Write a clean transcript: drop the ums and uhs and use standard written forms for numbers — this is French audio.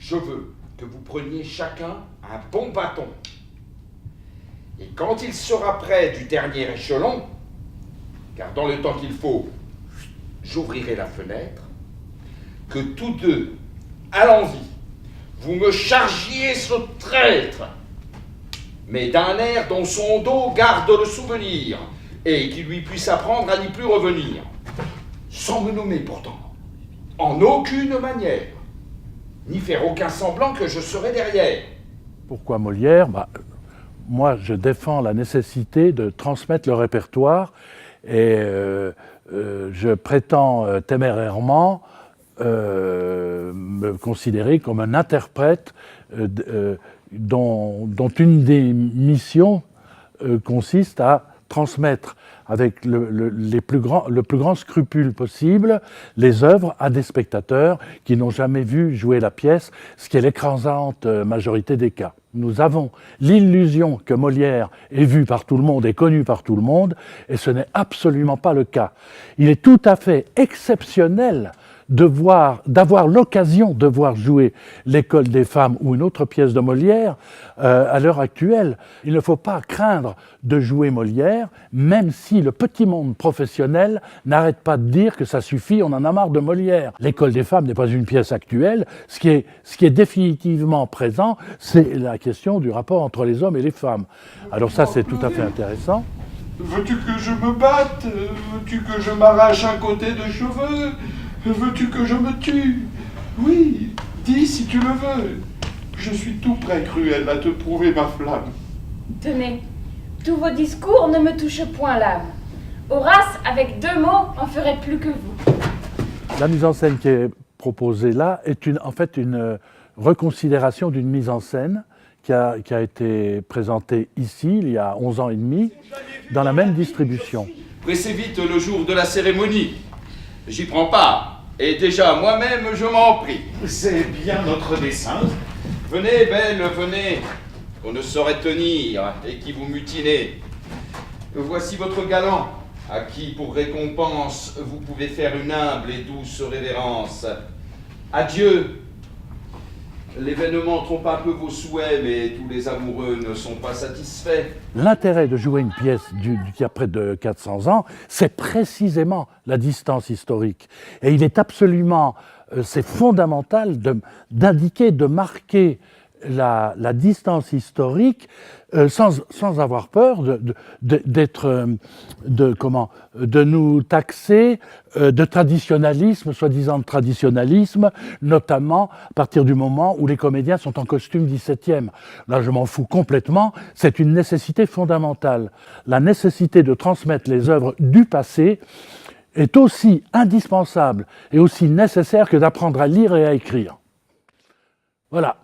je veux que vous preniez chacun un bon bâton. Et quand il sera près du dernier échelon, car dans le temps qu'il faut, j'ouvrirai la fenêtre, que tous deux, à l'envi, vous me chargiez ce traître, mais d'un air dont son dos garde le souvenir, et qui lui puisse apprendre à n'y plus revenir, sans me nommer pourtant, en aucune manière, ni faire aucun semblant que je serai derrière. Pourquoi Molière ? Moi, je défends la nécessité de transmettre le répertoire et je prétends témérairement me considérer comme un interprète dont une des missions consiste à transmettre avec le plus grand scrupule possible les œuvres à des spectateurs qui n'ont jamais vu jouer la pièce, ce qui est l'écrasante majorité des cas. Nous avons l'illusion que Molière est vu par tout le monde et connu par tout le monde, et ce n'est absolument pas le cas. Il est tout à fait exceptionnel d'avoir l'occasion de voir jouer l'École des femmes ou une autre pièce de Molière à l'heure actuelle. Il ne faut pas craindre de jouer Molière, même si le petit monde professionnel n'arrête pas de dire que ça suffit, on en a marre de Molière. L'École des femmes n'est pas une pièce actuelle. Ce qui est définitivement présent, c'est la question du rapport entre les hommes et les femmes. Alors ça, c'est tout à fait intéressant. Veux-tu que je me batte? Veux-tu que je m'arrache un côté de cheveux? Veux-tu que je me tue? Oui, dis si tu le veux. Je suis tout prêt, Cruel, à te prouver ma flamme. Tenez, tous vos discours ne me touchent point l'âme. Horace, avec 2 mots, en ferait plus que vous. La mise en scène qui est proposée là est en fait une reconsidération d'une mise en scène qui a été présentée ici, il y a 11 ans et demi, dans la même distribution. Pressez vite le jour de la cérémonie. J'y prends part, et déjà moi-même je m'en prie. C'est bien notre dessein. Venez, belle, venez, qu'on ne saurait tenir et qui vous mutinez. Voici votre galant, à qui pour récompense vous pouvez faire une humble et douce révérence. Adieu. L'événement trompe un peu vos souhaits, mais tous les amoureux ne sont pas satisfaits. L'intérêt de jouer une pièce qui a près de 400 ans, c'est précisément la distance historique. Et il est absolument, c'est fondamental d'indiquer, de marquer la distance historique sans avoir peur de nous taxer de traditionnalisme, soi-disant de traditionnalisme, notamment à partir du moment où les comédiens sont en costume 17e. Là, je m'en fous complètement, c'est une nécessité fondamentale. La nécessité de transmettre les œuvres du passé est aussi indispensable et aussi nécessaire que d'apprendre à lire et à écrire. Voilà.